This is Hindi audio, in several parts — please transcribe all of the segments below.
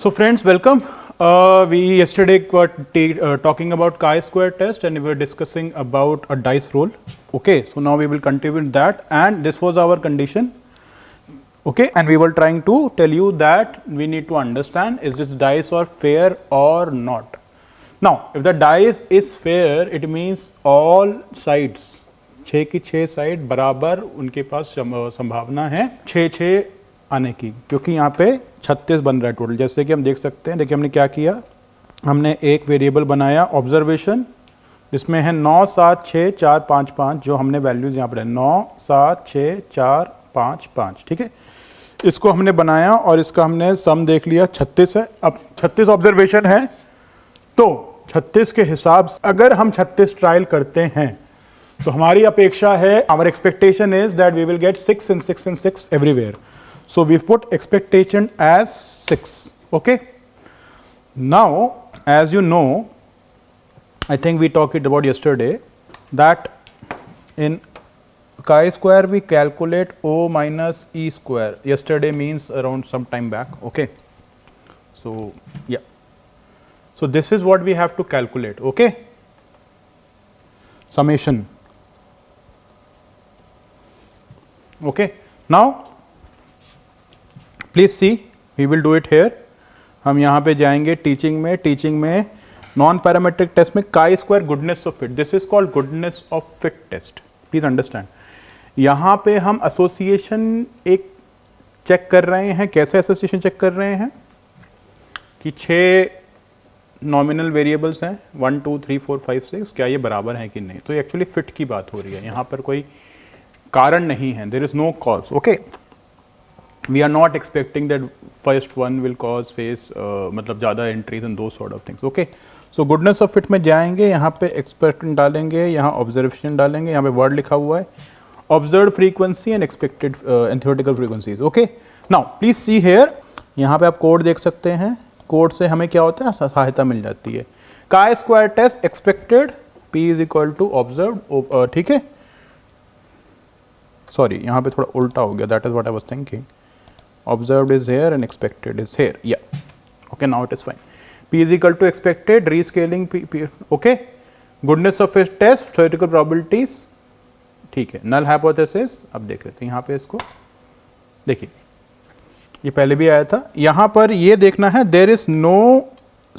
So friends, welcome. We yesterday were talking about chi-square test and we were discussing about a dice roll. Okay, so now we will continue with that, and this was our condition. Okay, and we were trying to tell you that we need to understand, is this dice or fair or not. Now, if the dice is fair, it means all sides, 6 की 6 साइड बराबर उनके पास संभावना है 6 आने की, क्योंकि यहाँ पे 36 बन रहा है टोटल। जैसे कि हम देख सकते हैं, देखिए हमने क्या किया, हमने एक वेरिएबल बनाया ऑब्जर्वेशन, जिसमें है 9 7 6 4 5 5, जो हमने वैल्यूज यहाँ पर है 9 7 6 4 5 5, ठीक है। इसको हमने बनाया और इसका हमने सम देख लिया, 36 है। अब 36 ऑब्जर्वेशन है, तो 36 के हिसाब से अगर हम 36 ट्रायल करते हैं तो हमारी अपेक्षा है, our expectation is that we will get 6 and 6 and 6 everywhere. So we've put expectation as 6. Okay. Now, as you know, I think we talked it about yesterday, that in chi-square we calculate O minus E square. Yesterday means around some time back. Okay. So yeah. So this is what we have to calculate. Okay. Summation. Okay. Now please see, we will do it here. हम यहाँ पे जाएंगे टीचिंग में नॉन पैरामेट्रिक टेस्ट में chi square goodness of fit. This is called goodness of fit test. Please understand, यहाँ पे हम एसोसिएशन एक चेक कर रहे हैं. कैसे एसोसिएशन चेक कर रहे हैं कि 6 नॉमिनल वेरिएबल्स हैं, 1 2 3 4 5 6, क्या ये बराबर हैं कि नहीं. तो एक्चुअली फिट की बात हो रही है, यहाँ पर कोई कारण नहीं है. There is no cause. Okay, we are not expecting that first one will cause face मतलब ज़्यादा entries and those sort of things. Okay, so goodness of fit में जाएंगे, यहाँ पे expected डालेंगे, यहाँ observation डालेंगे, यहाँ पे word लिखा हुआ है observed frequency and expected and theoretical frequencies. Okay, now please see here, यहाँ पे आप कोड देख सकते हैं. कोड से हमें क्या होता है, सहायता मिल जाती है. chi square test expected p is equal to observed. ठीक है, सॉरी यहाँ पे थोड़ा उल्टा हो गया, that is what I was thinking. Observed is here and expected is here. Yeah. Okay, now it is fine. P is equal to expected, rescaling P. Okay. Goodness of a test, theoretical probabilities. ठीक है. Null hypothesis. अब देख लेते हैं यहाँ पे इसको. देखिए, ये पहले भी आया था. यहाँ पर ये देखना है, there is no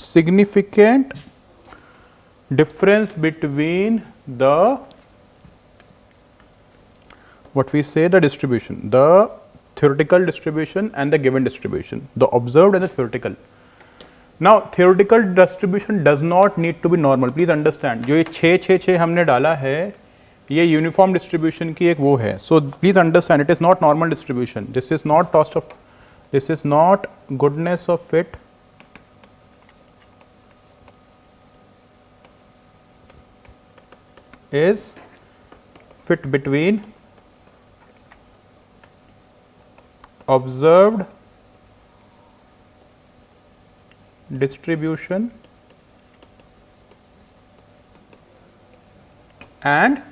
significant difference between the, what we say, the distribution, the theoretical distribution and the given distribution, the observed and the theoretical. Now theoretical distribution does not need to be normal. Please understand, जो ये 6 6 6 हमने डाला है, ये यूनिफॉर्म डिस्ट्रीब्यूशन की एक वो है. So please understand, it is not normal distribution. This is not cost of, this is not goodness of fit. is fit between observed distribution and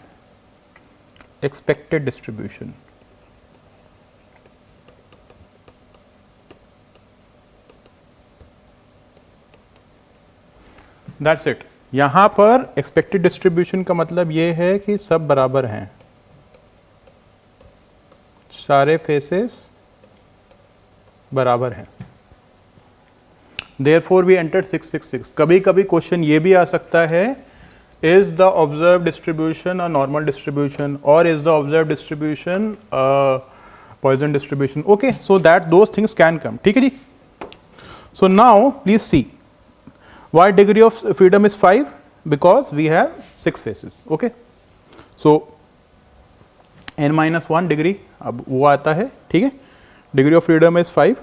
expected distribution. That's it. यहाँ पर expected distribution का मतलब ये है कि सब बराबर हैं, सारे फेसेस बराबर है. Therefore we entered 666. कभी कभी क्वेश्चन ये भी आ सकता है, is the observed distribution a normal distribution or is the observed distribution a Poisson distribution. Okay, so that those things can come. ठीक है जी. So now please see, why degree of freedom is 5? Because we have 6 faces. Okay, so n-1 degree अब वो आता है. ठीक है, degree of freedom is 5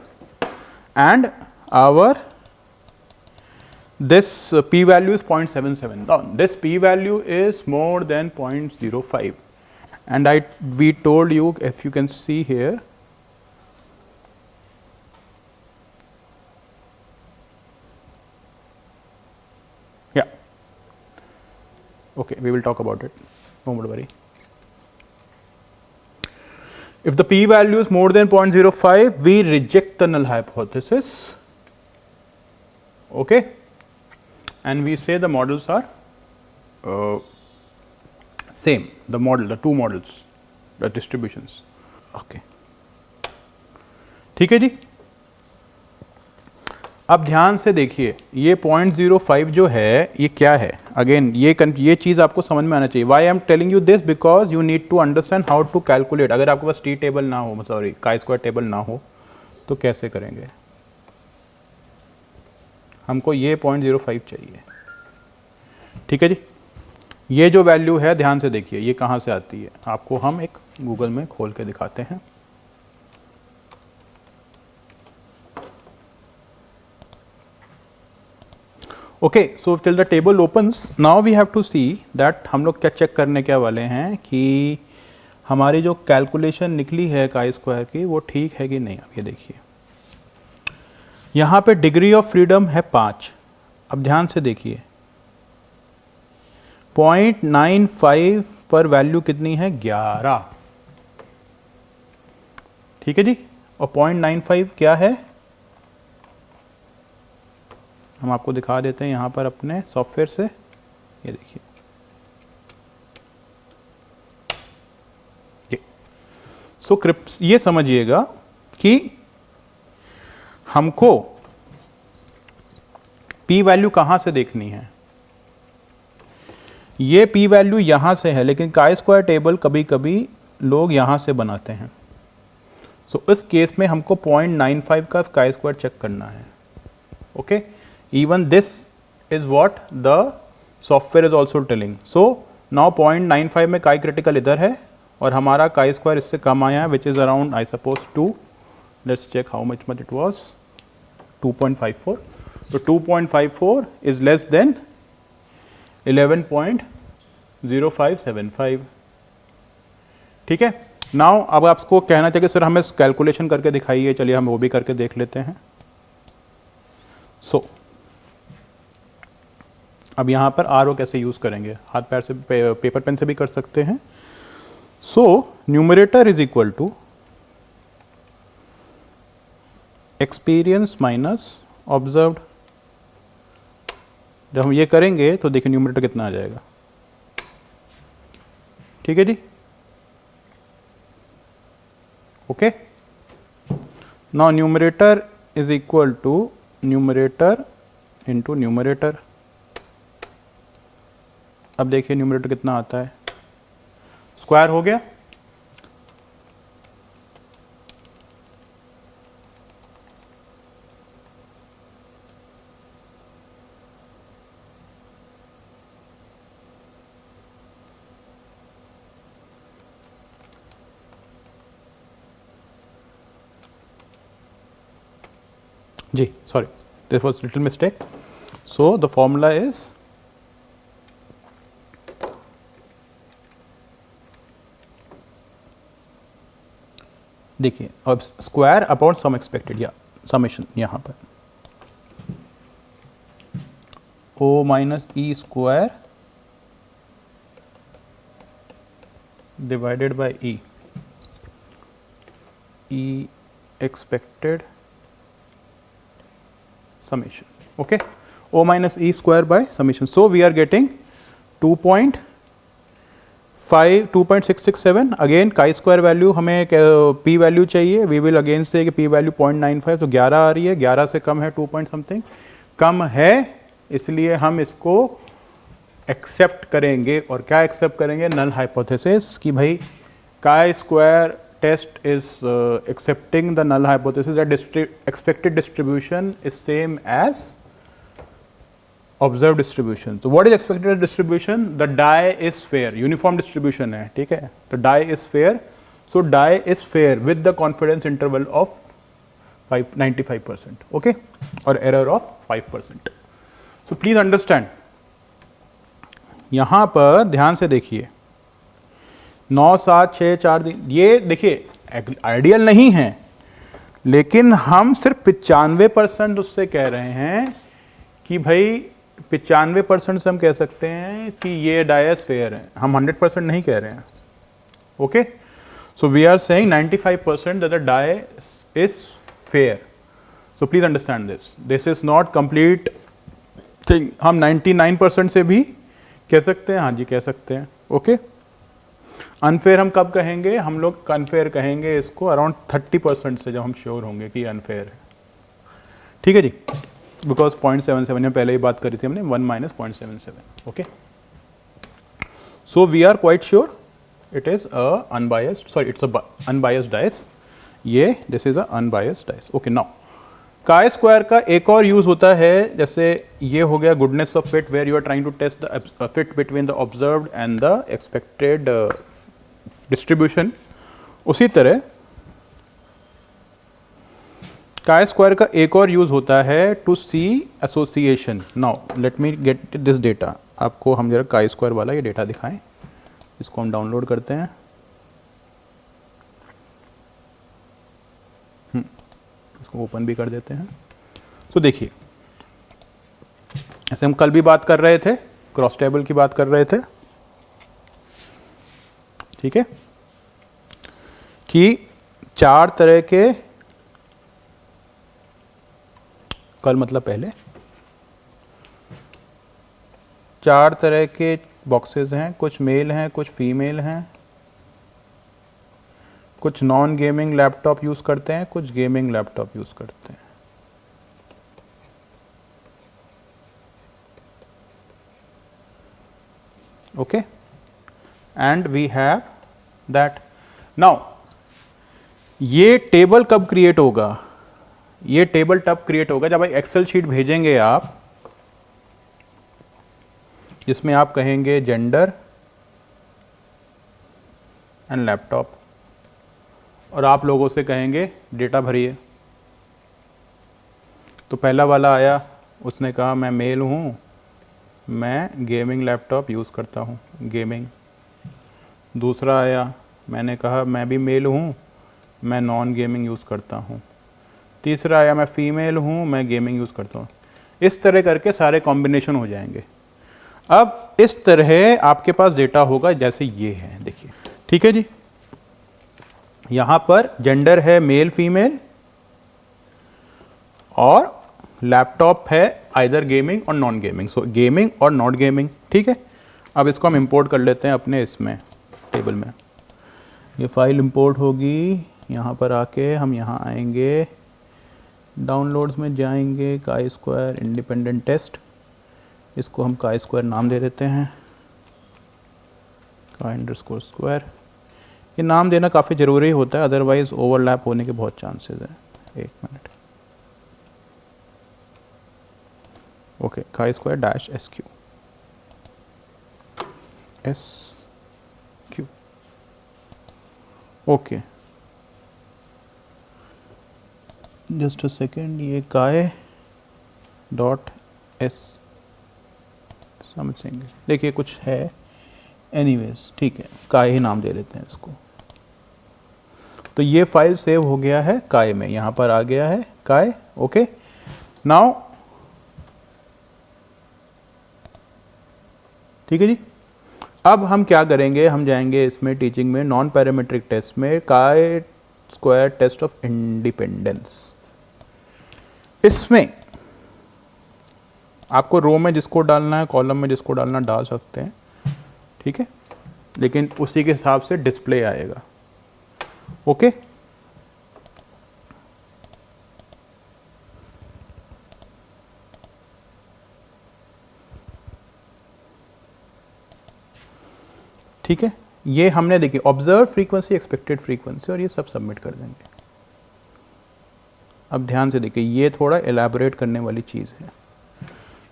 and our this p value is 0.77. Now this p value is more than 0.05 and we told you, if you can see here, yeah, okay, we will talk about it, don't worry. If the p value is more than 0.05, we reject the null hypothesis. okay, and we say the models are same, the two models, the distributions, okay. ठीक है जी। अब ध्यान से देखिए, ये 0.05 जो है ये क्या है, अगेन ये चीज़ आपको समझ में आना चाहिए। Why I am telling you this, because you need to understand how to calculate. अगर आपके पास टी टेबल ना हो, सॉरी काई स्क्वायर टेबल ना हो, तो कैसे करेंगे? हमको ये 0.05 चाहिए, ठीक है जी। ये जो वैल्यू है ध्यान से देखिए, ये कहाँ से आती है, आपको हम एक गूगल में खोल के दिखाते हैं। Okay, so till the table opens, now we have to see that हम लोग क्या चेक करने क्या वाले हैं कि हमारी जो कैलकुलेशन निकली है काई स्क्वायर की वो ठीक है कि नहीं। अब ये देखिए, यहाँ पे डिग्री ऑफ फ्रीडम है 5। अब ध्यान से देखिए, 0.95 पर वैल्यू कितनी है, 11, ठीक है जी। और 0.95 क्या है, हम आपको दिखा देते हैं यहाँ पर अपने सॉफ्टवेयर से, ये देखिए, सो ये समझिएगा कि हमको p वैल्यू कहाँ से देखनी है। ये p वैल्यू यहाँ से है, लेकिन काई स्क्वायर टेबल कभी कभी लोग यहाँ से बनाते हैं। सो इस केस में हमको 0.95 का काई स्क्वायर चेक करना है, okay. Even this is what the software is also telling. So now 0.95 में काई क्रिटिकल इधर है और हमारा काई स्क्वायर इससे कम आया है, which is around I suppose 2. Let's check how much it was. 2.54. So 2.54 is less than 11.0575. ठीक है। Now अब आपको कहना चाहिए सर हमें कैलकुलेशन करके दिखाइए, चलिए हम वो भी करके देख लेते हैं। So अब यहाँ पर आर ओ कैसे यूज़ करेंगे, हाथ पैर से पेपर पेन से भी कर सकते हैं। So numerator is equal to experience minus observed. जब हम ये करेंगे तो देखिए न्यूमरेटर कितना आ जाएगा, ठीक है जी, okay. Now numerator is equal to numerator into numerator. अब देखिए न्यूमरेटर कितना आता है, स्क्वायर हो गया, जी sorry this was little mistake. So the formula is देखिए अब स्क्वायर अपॉन सम एक्सपेक्टेड या समेशन, यहाँ पर O minus E square divided by E expected summation, okay, o minus e square by summation. So we are getting 2.667. Again chi square value हमें p वैल्यू चाहिए, वी विल अगेन से कि p वैल्यू 0.95, तो 11 आ रही है, 11 से कम है, 2 पॉइंट समथिंग कम है, इसलिए हम इसको एक्सेप्ट करेंगे। और क्या एक्सेप्ट करेंगे, नल हाइपोथेसिस, कि भाई chi square test is accepting the null hypothesis that expected distribution is same as observed distribution. So what is expected distribution? The die is fair, uniform distribution है, ठीक है, the die is fair. So die is fair with the confidence interval of 95%, okay, or error of 5%. So please understand, यहाँ पर ध्यान से देखिए 9 7 6 4 दिन, ये देखिए आइडियल नहीं है, लेकिन हम सिर्फ 95% उससे कह रहे हैं कि भाई 95% से हम कह सकते हैं कि ये डायस फेयर है, हम 100% नहीं कह रहे हैं, okay. So we are saying 95% that the die is fair. So please understand this is not complete thing हम 99% से भी कह सकते हैं, हाँ जी कह सकते हैं। ओके, अनफेयर हम कब कहेंगे? हम लोग अनफेयर कहेंगे इसको अराउंड 30% से, जब हम श्योर होंगे कि अनफेयर है। ठीक है जी, बिकॉज 0.77 में पहले ही बात करी थी हमने, 1 minus 0.77। Okay, so we are quite sure it is a unbiased, sorry it's a unbiased dice, ये this is a unbiased dice. Okay, now chi square का एक और यूज होता है, जैसे ये हो गया goodness of fit, where you are trying to test the fit between the observed and the expected distribution. उसी तरह काई स्क्वायर का एक और यूज होता है to see association. Now let me get this data, आपको हम जरा काई स्क्वायर वाला ये डेटा दिखाएं, इसको हम डाउनलोड करते हैं। इसको ओपन भी कर देते हैं। तो देखिए, ऐसे हम कल भी बात कर रहे थे, क्रॉस टेबल की बात कर रहे थे, ठीक है, कि 4 तरह के, कल मतलब पहले 4 तरह के बॉक्सेस हैं, कुछ मेल हैं, कुछ फीमेल हैं, कुछ नॉन गेमिंग लैपटॉप यूज करते हैं, कुछ गेमिंग लैपटॉप यूज करते हैं। Okay, and we have that. Now ये टेबल कब क्रिएट होगा? ये टेबल तब क्रिएट होगा जब एक्सेल शीट भेजेंगे आप, जिसमें आप कहेंगे जेंडर एंड लैपटॉप, और आप लोगों से कहेंगे डेटा भरिए। तो पहला वाला आया, उसने कहा मैं मेल हूँ, मैं गेमिंग लैपटॉप यूज़ करता हूँ, गेमिंग। दूसरा आया, मैंने कहा मैं भी मेल हूँ, मैं नॉन गेमिंग यूज़ करता हूँ। तीसरा आया, मैं फीमेल हूँ, मैं गेमिंग यूज़ करता हूँ। इस तरह करके सारे कॉम्बिनेशन हो जाएंगे। अब इस तरह आपके पास डेटा होगा जैसे ये है, देखिए, ठीक है जी। यहाँ पर जेंडर है मेल फीमेल, और लैपटॉप है आइदर गेमिंग और नॉन गेमिंग, सो गेमिंग और नॉट गेमिंग। ठीक है, अब इसको हम इंपोर्ट कर लेते हैं अपने इसमें टेबल में। ये फाइल इंपोर्ट होगी, यहाँ पर आके हम यहाँ आएंगे, डाउनलोड्स में जाएंगे, काई स्क्वायर इंडिपेंडेंट टेस्ट, इसको हम काई स्क्वायर नाम दे देते हैं, काई अंडरस्कोर स्क्वायर। ये नाम देना काफ़ी ज़रूरी होता है, अदरवाइज ओवरलैप होने के बहुत चांसेस हैं। एक minute, okay, chi square dash S Q, okay, just a second, ये काई डॉट एस समथिंग, देखिए कुछ है, एनीवेज ठीक है, काई ही नाम दे देते हैं इसको। तो ये फाइल सेव हो गया है काई में, यहाँ पर आ गया है काई। ओके, नाउ ठीक है जी। अब हम क्या करेंगे, हम जाएंगे इसमें टीचिंग में नॉन पैरामीट्रिक टेस्ट में, chi square test of independence. इसमें आपको रो में जिसको डालना है, कॉलम में जिसको डालना डाल सकते हैं, ठीक है, लेकिन उसी के हिसाब से डिस्प्ले आएगा। ओके, ठीक है, ये हमने देखिए ऑब्जर्व फ्रीक्वेंसी, एक्सपेक्टेड फ्रीक्वेंसी, और ये सब सबमिट कर देंगे। अब ध्यान से देखिए, ये थोड़ा एलैबोरेट करने वाली चीज़ है।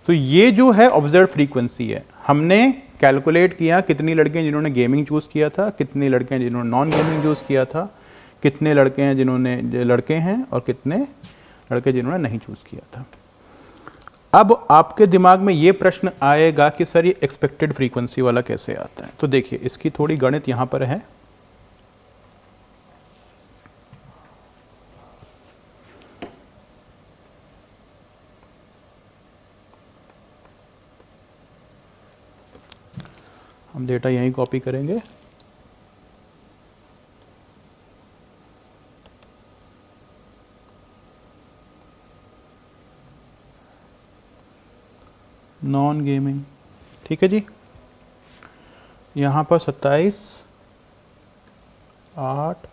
तो ये जो है ऑब्जर्व फ्रीक्वेंसी है, हमने कैलकुलेट किया कितनी लड़के हैं जिन्होंने गेमिंग चूज़ किया था, कितने लड़के हैं जिन्होंने नॉन गेमिंग चूज़ किया था, कितने लड़के हैं जिन्होंने लड़के हैं, और कितने लड़के जिन्होंने नहीं चूज़ किया था। अब आपके दिमाग में ये प्रश्न आएगा कि सर ये एक्सपेक्टेड फ्रीक्वेंसी वाला कैसे आता है। तो देखिए, इसकी थोड़ी गणित यहाँ पर है। हम डेटा यहीं कॉपी करेंगे, नॉन गेमिंग, ठीक है जी। यहाँ पर 27, 8,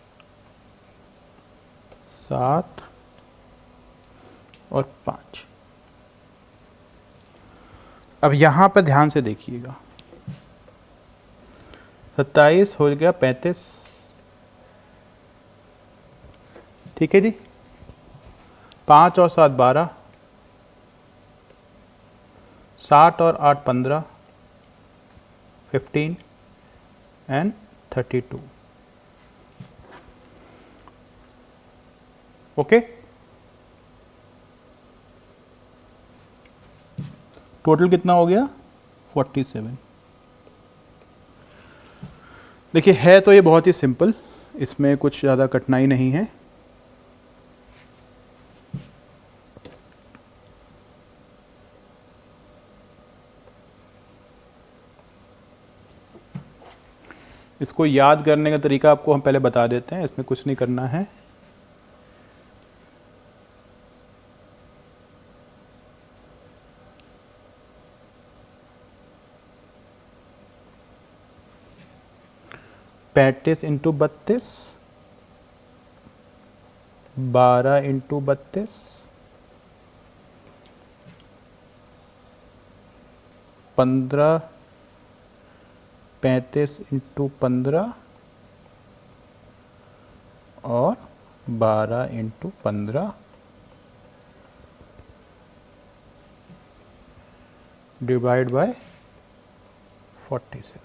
7 और 5। अब यहाँ पर ध्यान से देखिएगा, 27 हो गया 35, ठीक है जी। 5 और 7 12, 60 और 8 15, 15 एंड 32। ओके, टोटल कितना हो गया 47। देखिए है तो ये बहुत ही सिंपल, इसमें कुछ ज़्यादा कठिनाई नहीं है। इसको याद करने का तरीका आपको हम पहले बता देते हैं, इसमें कुछ नहीं करना है। पैंतीस इंटू 32, 12 इंटू 32, 15, 35 इंटू 15 और 12 इंटू 15 डिवाइड बाय 47।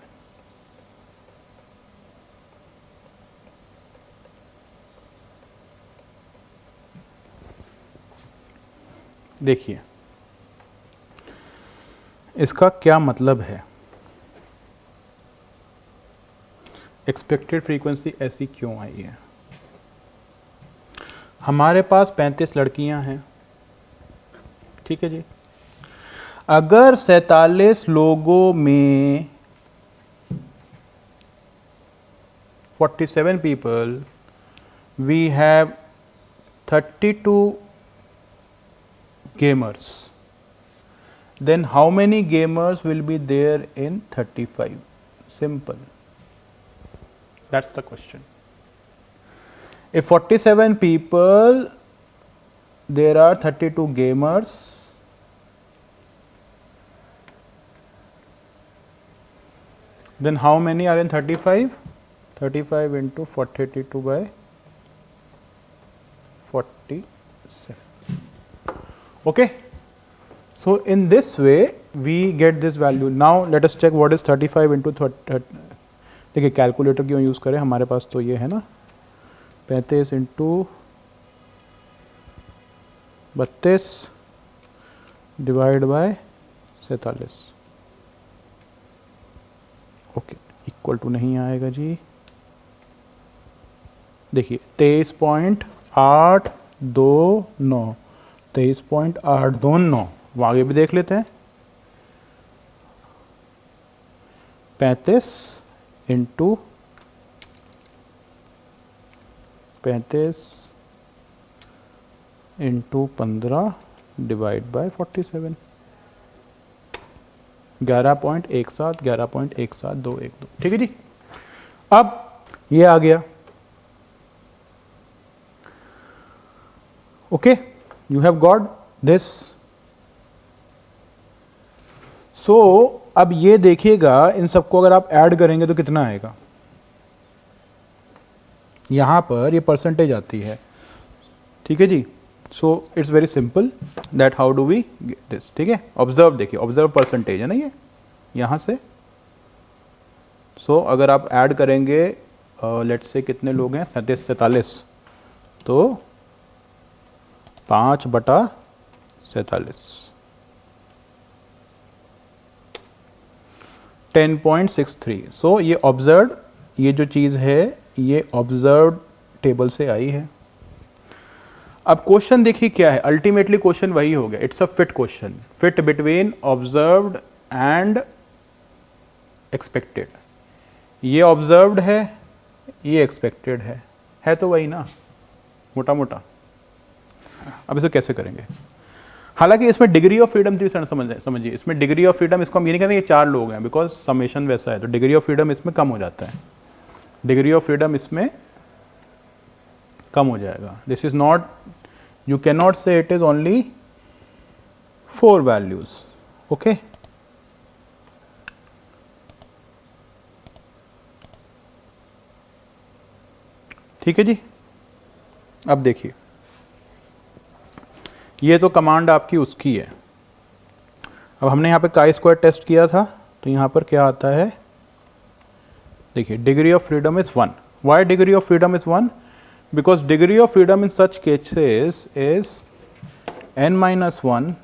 देखिए इसका क्या मतलब है, एक्सपेक्टेड फ्रीक्वेंसी ऐसी क्यों आई है। हमारे पास 35 लड़कियां हैं, ठीक है जी। अगर 47 लोगों में 47 people, we have 32 gamers, then how many gamers will be there in 35? Simple, that's the question. If 47 people, there are 32 gamers, then how many are in 35? 35 into 42 by 47. Okay, so in this way we get this value. Now let us check what is 35 into 30. देखिए कैलकुलेटर क्यों यूज़ करें, हमारे पास तो ये है ना, 35 into 32 divide by 47। Okay, equal to नहीं आएगा जी। देखिए 23.829, 23.829। आगे भी देख लेते हैं, 35 इंटू 35 इंटू 15 डिवाइड बाय 47, 11.17, 11.17212, ठीक है जी। अब ये आ गया, okay, you have got this. So अब ये देखिएगा, इन सबको अगर आप ऐड करेंगे तो कितना आएगा। यहां पर ये परसेंटेज आती है, ठीक है जी। So it's very simple that how do we get this, ठीक है। ऑब्जर्व, देखिए ऑब्जर्व परसेंटेज है ना ये यहां से। सो अगर आप ऐड करेंगे, लेट्स से कितने लोग हैं, 47, तो 5/47, 10.63। सो ये ऑब्जर्व, ये जो चीज़ है ये ऑब्जर्व टेबल से आई है। अब क्वेश्चन देखिए क्या है, अल्टीमेटली क्वेश्चन वही हो गया, it's a fit question, fit between observed and expected. ये ऑब्जर्व्ड है, ये एक्सपेक्टेड है तो वही ना, मोटा मोटा। अब इसे कैसे करेंगे, हालांकि इसमें डिग्री ऑफ फ्रीडम थी, समझिए इसमें डिग्री ऑफ फ्रीडम, इसको हम ये नहीं कहते ये 4 लोग हैं, बिकॉज समेशन वैसा है, तो डिग्री ऑफ फ्रीडम इसमें कम हो जाता है, डिग्री ऑफ फ्रीडम इसमें कम हो जाएगा. This is not, you can not say it is only 4 values. Okay, ठीक है जी. अब देखिए, ये तो कमांड आपकी उसकी है. अब हमने यहाँ पे काई स्क्वायर टेस्ट किया था, तो यहाँ पर क्या आता है, देखिए degree of freedom is 1. Why degree of freedom is 1? Because degree of freedom in such cases is n-1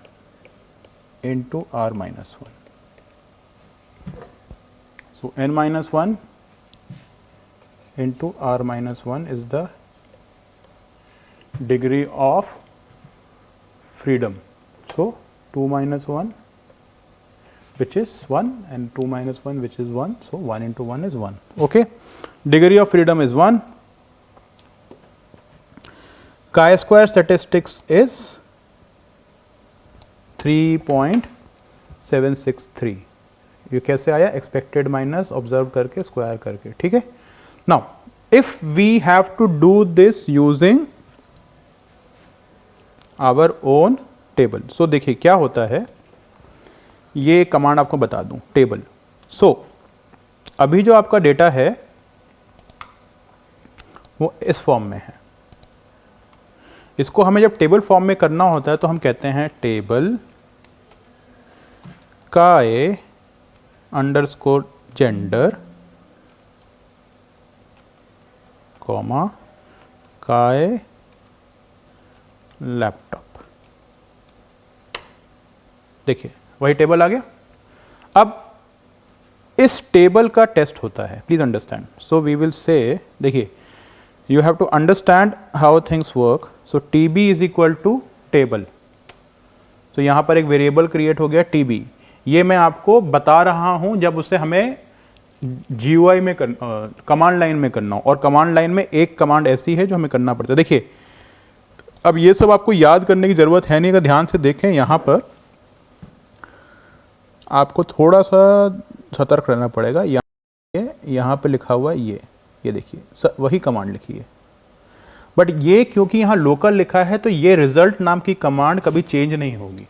into r-1. So n-1 into r-1 is the degree of freedom. So 2 minus 1 which is 1 and 2 minus 1 which is 1. So 1 into 1 is 1. Okay. Degree of freedom is 1. Chi-square statistics is 3.763. ये कैसे आया? एक्सपेक्टेड माइनस ऑब्जर्व करके स्क्वायर करके. ठीक है. Now if we have to do this using our own table. So देखिए क्या होता है, ये कमांड आपको बता दूं, टेबल. सो अभी जो आपका डेटा है वो इस फॉर्म में है. इसको हमें जब टेबल फॉर्म में करना होता है तो हम कहते हैं table chi underscore gender comma chi laptop. देखिए वही टेबल आ गया. अब इस टेबल का टेस्ट होता है, please understand. So we will say, देखिए you have to understand how things work. So TB is equal to table. So यहाँ पर एक वेरिएबल क्रिएट हो गया TB. ये मैं आपको बता रहा हूँ जब उसे हमें GUI में कमांड लाइन में करना हो, और कमांड लाइन में एक कमांड ऐसी है जो हमें करना पड़ता है. देखिए अब ये सब आपको याद करने की जरूरत है नहीं. अगर ध्यान से देखें यहाँ पर आपको थोड़ा सा सतर्क रहना पड़ेगा. यहाँ पे लिखा हुआ है ये देखिए वही कमांड लिखी है, बट ये क्योंकि यहां लोकल लिखा है तो ये रिजल्ट नाम की कमांड कभी चेंज नहीं होगी.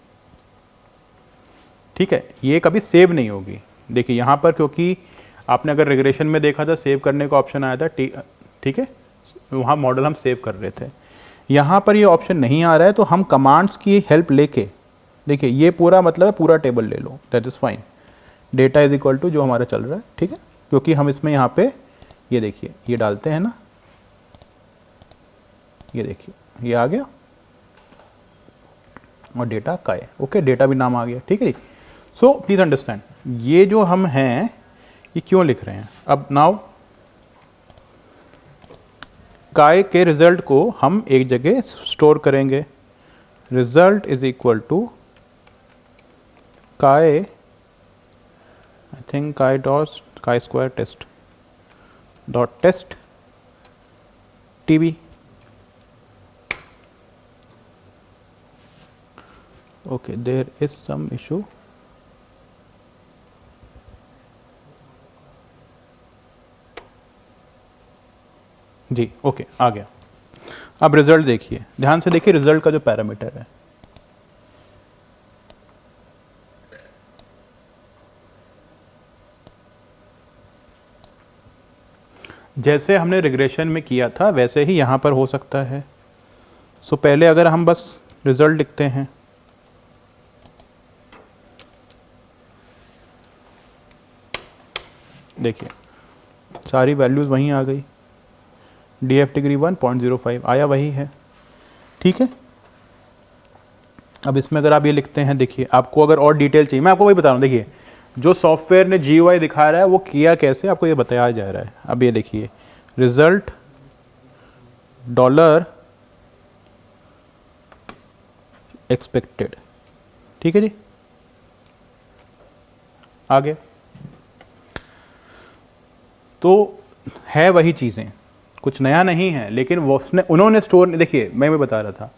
ठीक है, ये कभी सेव नहीं होगी. देखिए यहां पर क्योंकि आपने अगर रिग्रेशन में देखा था सेव करने का ऑप्शन आया था, ठीक है, वहां मॉडल हम सेव कर रहे थे. यहां पर ये ऑप्शन नहीं आ रहा है, तो हम कमांड्स की हेल्प लेके, देखिए ये पूरा मतलब है पूरा टेबल ले लो, that is fine. Data is equal to जो हमारा चल रहा है. ठीक है, क्योंकि हम इसमें यहाँ पे ये देखिए ये डालते हैं ना, ये देखिए ये आ गया और डेटा का है. ओके, डेटा भी नाम आ गया. ठीक है जी. सो प्लीज अंडरस्टैंड ये जो हम हैं ये क्यों लिख रहे हैं. अब नाउ काय के रिजल्ट को हम एक जगह स्टोर करेंगे. Result is equal to chi, I think chi dot chi square test dot test TB. Okay, there is some issue. जी ओके आ गया. अब रिजल्ट देखिए, ध्यान से देखिए रिजल्ट का जो पैरामीटर है, जैसे हमने रिग्रेशन में किया था वैसे ही यहाँ पर हो सकता है. सो पहले अगर हम बस रिजल्ट लिखते हैं, देखिए सारी वैल्यूज़ वहीं आ गई. DF डिग्री 1.05 आया वही है. ठीक है. अब इसमें अगर आप ये लिखते हैं, देखिए आपको अगर और डिटेल चाहिए, मैं आपको वही बता रहा हूँ. देखिए जो सॉफ्टवेयर ने GUI दिखा रहा है वो किया कैसे आपको ये बताया जा रहा है. अब ये देखिए रिजल्ट डॉलर एक्सपेक्टेड. ठीक है जी, आगे तो है वही चीज़ें, कुछ नया नहीं है, लेकिन वो उन्होंने स्टोर, देखिए मैं बता रहा था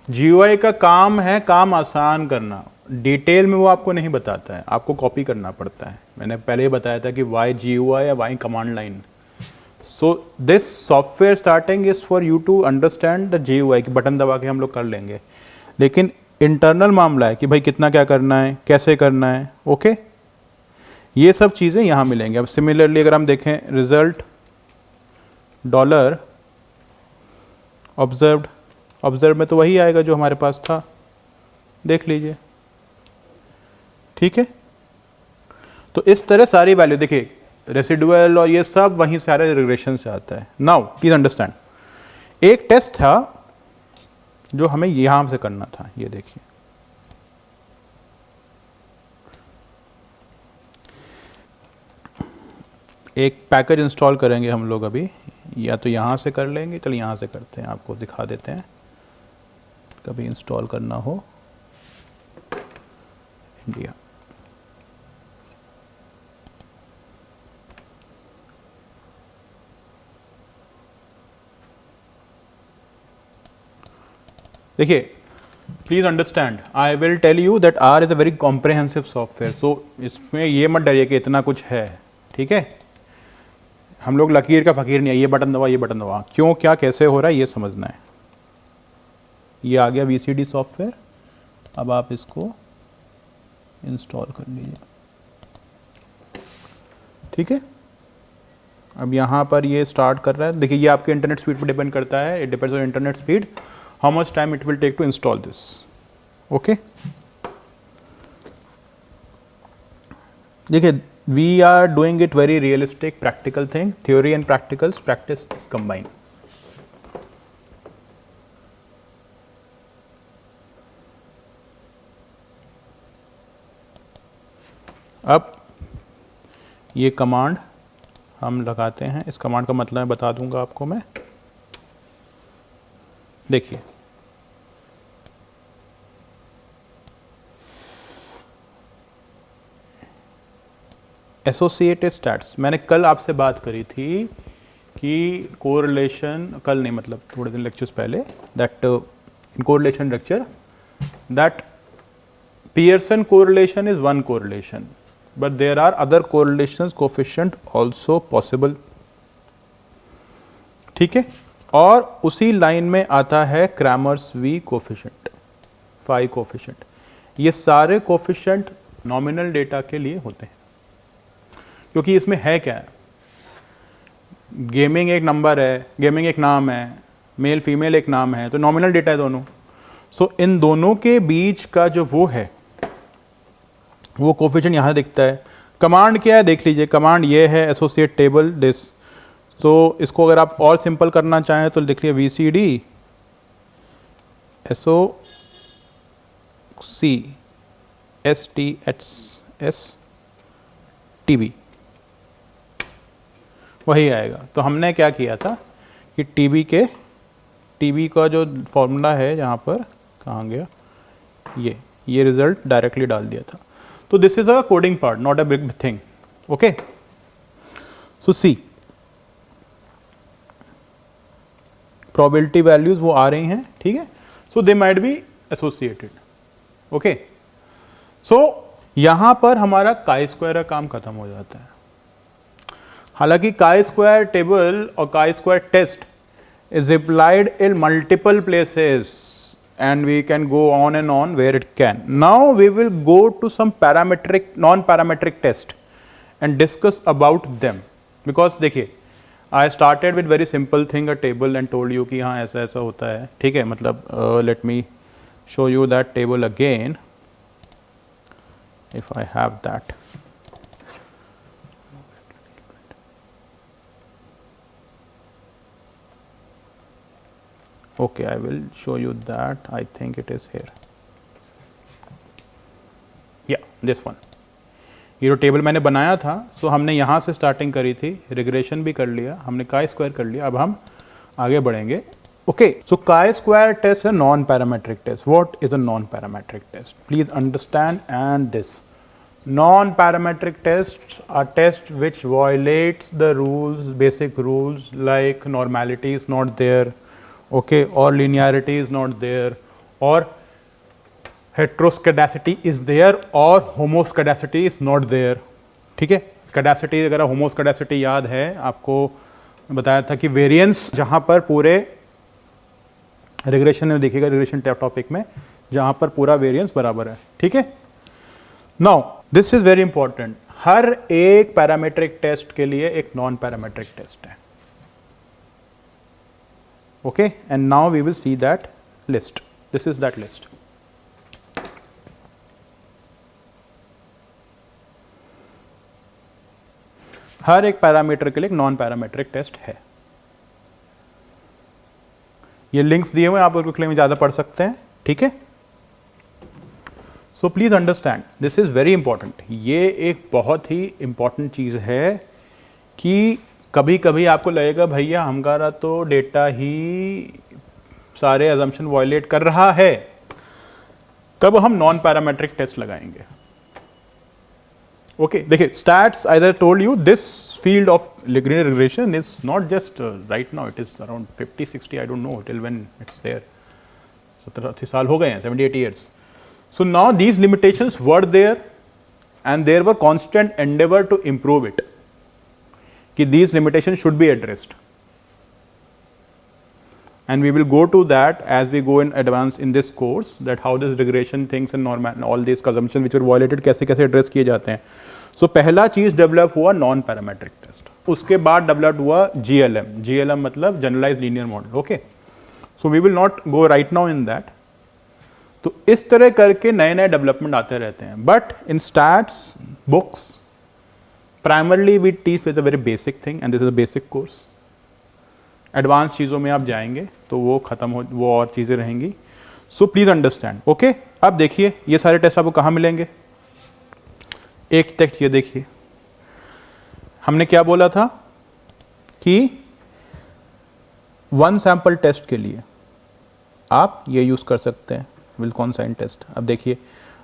GUI का काम है काम आसान करना, डिटेल में वो आपको नहीं बताता है, आपको कॉपी करना पड़ता है। मैंने पहले ही बताया था कि वाई GUI या why command line. So this software starting is for you to understand the GUI कि बटन दबा के हम लोग कर लेंगे, लेकिन इंटरनल मामला है कि भाई कितना क्या करना है, कैसे करना है। ओके, ये सब चीज़ें यहाँ मिलेंगी। अब सिमिलरली अगर हम देखें रिजल्ट डॉलर ऑब्जर्व्ड, ऑब्जर्व में तो वही आएगा जो हमारे पास था, देख लीजिए, ठीक है। तो इस तरह सारी वैल्यू देखिए, रेसिडुअल और ये सब वहीं सारे रिग्रेशन से आता है। नाउ प्लीज अंडरस्टैंड, एक टेस्ट था जो हमें यहां से करना था, ये देखिए, एक पैकेज इंस्टॉल करेंगे हम लोग अभी, या तो यहां से कर लेंगे, चलिए यहां से करते हैं, आपको दिखा देते हैं। कभी इंस्टॉल करना हो इंडिया, देखिए, please understand, I will tell you that R is a very comprehensive software. So इसमें ये मत डरिए कि इतना कुछ है, ठीक है। हम लोग लकीर का फकीर नहीं है, ये बटन दबा, ये बटन दबा, क्यों क्या कैसे हो रहा है ये समझना है। ये आ गया VCD सॉफ्टवेयर, अब आप इसको इंस्टॉल कर लीजिए, ठीक है। अब यहाँ पर ये स्टार्ट कर रहा है, देखिए ये आपके इंटरनेट स्पीड पर डिपेंड करता है, it depends on internet speed, how much time it will take to install this. Okay, देखिए we are doing it very realistic practical thing, theory and practicals, practice is combined. अब ये कमांड हम लगाते हैं, इस कमांड का मतलब मैं बता दूंगा आपको मैं। देखिए एसोसिएटेड स्टैट्स, मैंने कल आपसे बात करी थी कि कोरिलेशन, कल नहीं मतलब थोड़े दिन लेक्चर्स पहले, that in correlation lecture that Pearson correlation is one correlation, but there are other correlations coefficient also possible, ठीक है। और उसी लाइन में आता है Cramer's V coefficient, phi coefficient. ये सारे कोफिशिएंट नॉमिनल डेटा के लिए होते हैं, क्योंकि इसमें है क्या है, गेमिंग एक नंबर है, गेमिंग एक नाम है, मेल फीमेल एक नाम है, तो नॉमिनल डेटा है दोनों। सो इन दोनों के बीच का जो वो है, वो कोफिशिएंट यहाँ दिखता है। कमांड क्या है देख लीजिए, कमांड ये है एसोसिएट टेबल दिस। तो इसको अगर आप और सिंपल करना चाहें तो लिख लीजिए VCD SOCSTB, वही आएगा। तो हमने क्या किया था कि टीबी का जो फॉर्मूला है यहाँ पर, कहाँ गया, ये रिजल्ट डायरेक्टली डाल दिया था। तो this is a coding part, not a big thing. Okay, so see probability values वो आ रही हैं, ठीक है। So they might be associated. Okay, so यहां पर हमारा काई स्क्वायर का काम खत्म हो जाता है। हालांकि काई स्क्वायर टेबल और chi square test is applied in multiple places and we can go on and on where it can. Now we will go to some parametric, non-parametric test and discuss about them, because देखिए I started with very simple thing, a table, and told you कि हाँ ऐसा ऐसा होता है, ठीक है। मतलब let me show you that table again if I have that. Okay, I will show you that. I think it is here. Yeah, this one. ये जो टेबल मैंने बनाया था, सो हमने यहाँ से स्टार्टिंग करी थी, रिग्रेशन भी कर लिया, हमने काई स्क्वायर कर लिया, अब हम आगे बढ़ेंगे। Okay, so chi square test है non parametric test. What is a non parametric test? Please understand and this non-parametric tests are tests which violates the rules, basic rules like normality is not there, okay, or linearity is not there, और हेट्रोस्कैडासिटी इज देयर और होमोस्कैडासिटी इज नॉट देयर। ठीक है, स्कैडासिटी, अगर होमोस्कैडासिटी याद है आपको बताया था कि वेरिएंस जहां पर पूरे रिग्रेशन में देखिएगा, रिग्रेशन टॉपिक में, जहां पर पूरा वेरिएंस बराबर है। ठीक है, now this is very important, हर एक पैरामीट्रिक टेस्ट के लिए एक नॉन पैरामीट्रिक टेस्ट है। Okay, and now we will see that list, this is that list. हर एक पैरामीटर के लिए एक नॉन पैरामीट्रिक टेस्ट है। ये लिंक्स दिए हुए, आप उनको में ज्यादा पढ़ सकते हैं। ठीक है, so please understand this is very important. ये एक बहुत ही इंपॉर्टेंट चीज है कि कभी कभी आपको लगेगा भैया हमारा तो डेटा ही सारे अजम्पशन वायलेट कर रहा है, तब हम नॉन पैरामेट्रिक टेस्ट लगाएंगे। ओके, देखिए stats, I told you this field of linear regression is not just right now, it is around 50-60, I don't know till when it's there, 70-80 साल हो गए हैं, 70-80 years. So now these limitations were there and there were constant endeavor to improve it, कि these limitations should be addressed, and we will go to that as we go in advance in this course, that how this regression things and normal all these assumptions which were violated कैसे कैसे address किए जाते हैं। So पहला चीज डेवलप हुआ नॉन पैरामेट्रिक टेस्ट, उसके बाद डेवलप हुआ GLM, GLM मतलब generalised linear model. Okay, so we will not go right now in that. तो इस तरह करके नए नए डेवलपमेंट आते रहते हैं, but in stats books primarily we teach with a very basic thing and this is a basic course. Advance चीज़ों में आप जाएंगे तो वो खत्म हो, वो और चीज़ें रहेंगी। सो प्लीज अंडरस्टैंड। ओके, अब देखिए ये सारे टेस्ट आपको कहाँ मिलेंगे। एक टेस्ट ये देखिए, हमने क्या बोला था कि वन सैंपल टेस्ट के लिए आप ये यूज कर सकते हैं विल्कोन-साइन टेस्ट। अब देखिए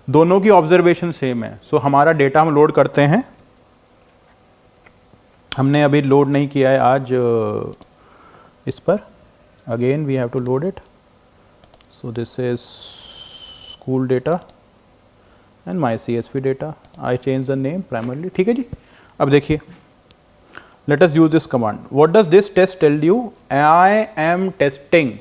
दोनों की ऑब्जर्वेशन सेम है। सो हमारा डेटा हम लोड करते हैं, हमने अभी लोड नहीं किया है आज इस पर, again we have to load it. So this is school data and my CSV data, I change the name primarily. ठीक है जी, अब देखिए let us use this command. What does this test tell you? I am testing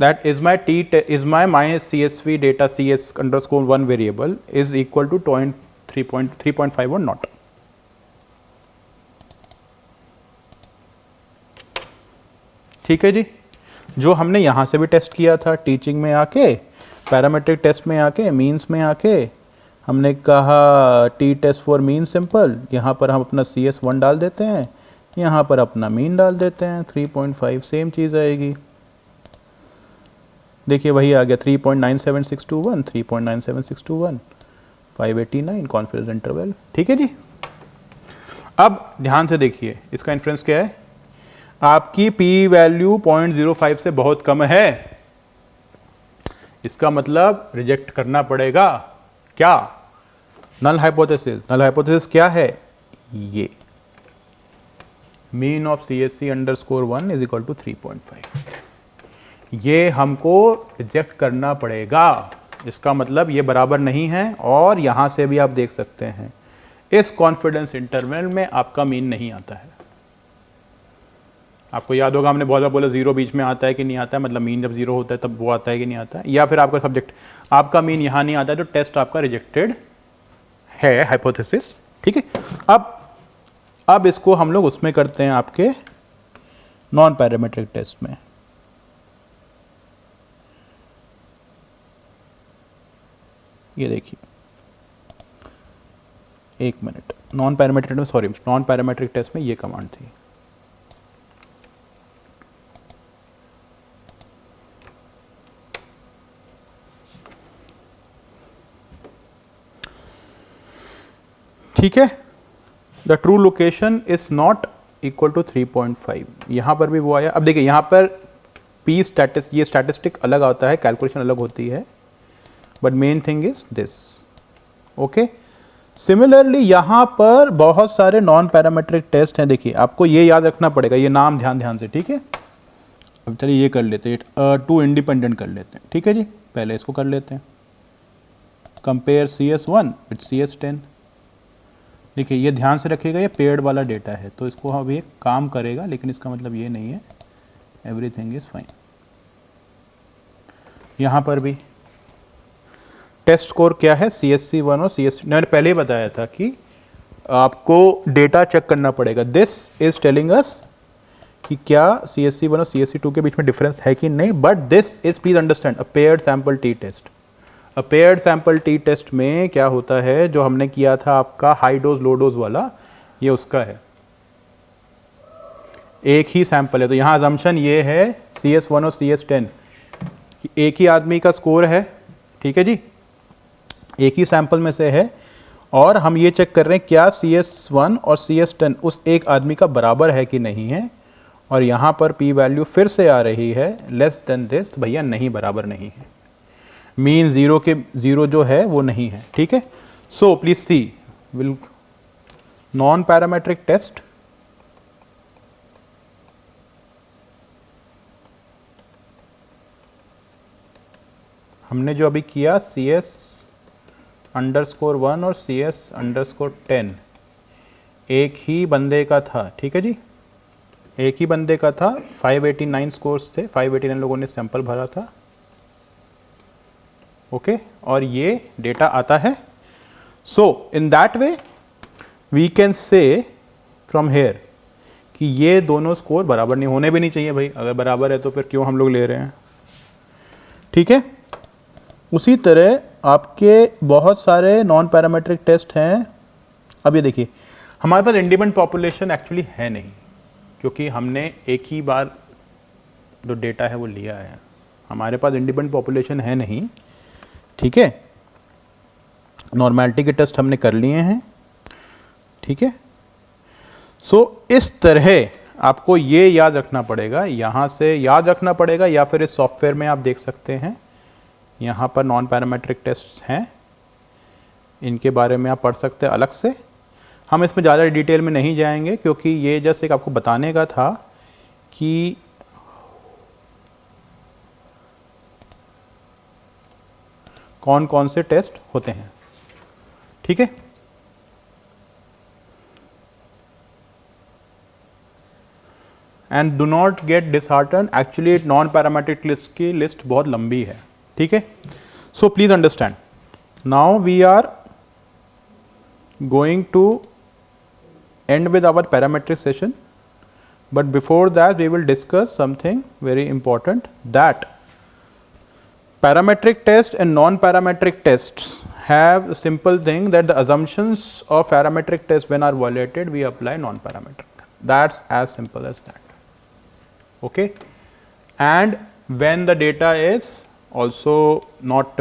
that is my my CSV data CS_1 variable is equal to 3.5 or not. ठीक है जी, जो हमने यहां से भी टेस्ट किया था टीचिंग में आके, पैरामेट्रिक टेस्ट में आके, मीन्स में आके, हमने कहा T test for mean simple, यहाँ पर हम अपना CS1 डाल देते हैं, यहाँ पर अपना मीन डाल देते हैं, 3.5 सेम चीज़ आएगी। देखिए वही आ गया 3.97621, 3.97621, 589 कॉन्फिडेंस इंटरवल। ठीक है जी, अब ध्यान से देखिए इसका इन्फ्रेंस क्या है। आपकी P वैल्यू 0.05 से बहुत कम है, इसका मतलब रिजेक्ट करना पड़ेगा। क्या? Null hypothesis. नल हाइपोथेसिस क्या है? ये mean of CSC_1 is equal to 3.5। ये हमको रिजेक्ट करना पड़ेगा, इसका मतलब ये बराबर नहीं है। और यहां से भी आप देख सकते हैं इस कॉन्फिडेंस इंटरवल में आपका मीन नहीं आता है। आपको याद होगा हमने बहुत बार बोला जीरो बीच में आता है कि नहीं आता है, मतलब मीन जब जीरो होता है तब वो आता है कि नहीं आता है, या फिर आपका सब्जेक्ट आपका मीन यहां नहीं आता है तो टेस्ट आपका रिजेक्टेड है, हाइपोथेसिस। ठीक है, अब इसको हम लोग उसमें करते हैं आपके नॉन पैरामेट्रिक टेस्ट में। ये देखिए एक मिनट, नॉन पैरामेट्रिक में, सॉरी नॉन पैरामेट्रिक टेस्ट में ये कमांड थी। ठीक है, the true location is not equal to 3.5, यहां पर भी वो आया। अब देखिए यहां पर पी स्टैटिस, ये स्टैटिस्टिक अलग आता है, कैलकुलेशन अलग होती है, but main thing is this. Okay, similarly यहां पर बहुत सारे नॉन पैरामेट्रिक टेस्ट हैं। देखिए आपको ये याद रखना पड़ेगा, ये नाम ध्यान से, ठीक है। अब चलिए ये कर लेते हैं, 2 इंडिपेंडेंट कर लेते हैं, ठीक है जी। पहले इसको कर लेते हैं, कंपेयर CS1 विथ CS10। देखिए ये ध्यान से रखिएगा, ये पेयर्ड वाला डेटा है तो इसको अब ये काम करेगा, लेकिन इसका मतलब ये नहीं है एवरीथिंग इज फाइन। यहाँ पर भी टेस्ट स्कोर क्या है, CSC1 और CSC, मैंने पहले ही बताया था कि आपको डेटा चेक करना पड़ेगा। दिस इज टेलिंग अस कि क्या CSC1 और CSC2 के बीच में डिफरेंस है कि नहीं, but this is, please understand, a paired sample T test. A paired sample T test में क्या होता है, जो हमने किया था आपका हाई डोज लो डोज वाला, ये उसका है, एक ही सैंपल है। तो यहाँ अजम्पशन ये है CS1 और CS10 कि एक ही आदमी का स्कोर है, ठीक है जी, एक ही सैंपल में से है, और हम ये चेक कर रहे हैं क्या CS1 और CS10 उस एक आदमी का बराबर है कि नहीं है। और यहाँ पर P वैल्यू फिर से आ रही है लेस देन दिस, भैया नहीं, बराबर नहीं है, मीन जीरो जो है वो नहीं है, ठीक है। So please see, will non parametric test, हमने जो अभी किया CS_1 और CS_10 एक ही बंदे का था, ठीक है जी, एक ही बंदे का था, 589 स्कोर्स थे, 589 लोगों ने सैंपल भरा था, ओके, और ये डेटा आता है। So in that way we can say from here कि ये दोनों स्कोर बराबर नहीं, होने भी नहीं चाहिए भाई, अगर बराबर है तो फिर क्यों हम लोग ले रहे हैं, ठीक है। उसी तरह आपके बहुत सारे नॉन पैरामेट्रिक टेस्ट हैं। अब ये देखिए, हमारे पास इंडिपेंडेंट पॉपुलेशन एक्चुअली है नहीं, क्योंकि हमने एक ही बार जो डेटा है वो लिया है, हमारे पास इंडिपेंडेंट पॉपुलेशन है नहीं, ठीक है। नॉर्मेलिटी के टेस्ट हमने कर लिए हैं, ठीक है। सो इस तरह आपको ये याद रखना पड़ेगा, यहाँ से याद रखना पड़ेगा, या फिर इस सॉफ्टवेयर में आप देख सकते हैं, यहाँ पर नॉन पैरामेट्रिक टेस्ट हैं, इनके बारे में आप पढ़ सकते हैं अलग से। हम इसमें ज़्यादा डिटेल में नहीं जाएंगे, क्योंकि ये जस्ट एक आपको बताने का था कि कौन कौन से टेस्ट होते हैं, ठीक है। And do not get dishearten, actually non parametric list की लिस्ट बहुत लंबी है, ठीक है। So please understand, now we are going to end with our parametric session, but before that we will discuss something very important, that parametric test and non-parametric tests have a simple thing, that the assumptions of parametric test when are violated, we apply non-parametric. That's as simple as that, okay. And when the data is also not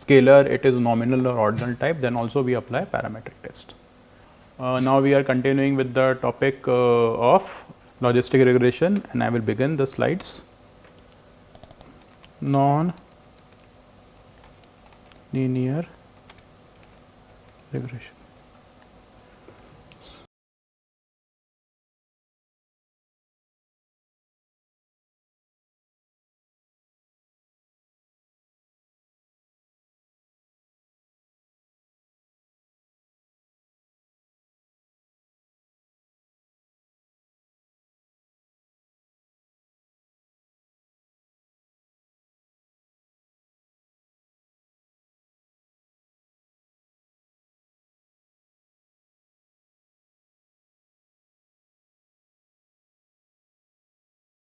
scalar, it is nominal or ordinal type, then also we apply parametric test. Now we are continuing with the topic of logistic regression, and I will begin the slides. Non-linear regression.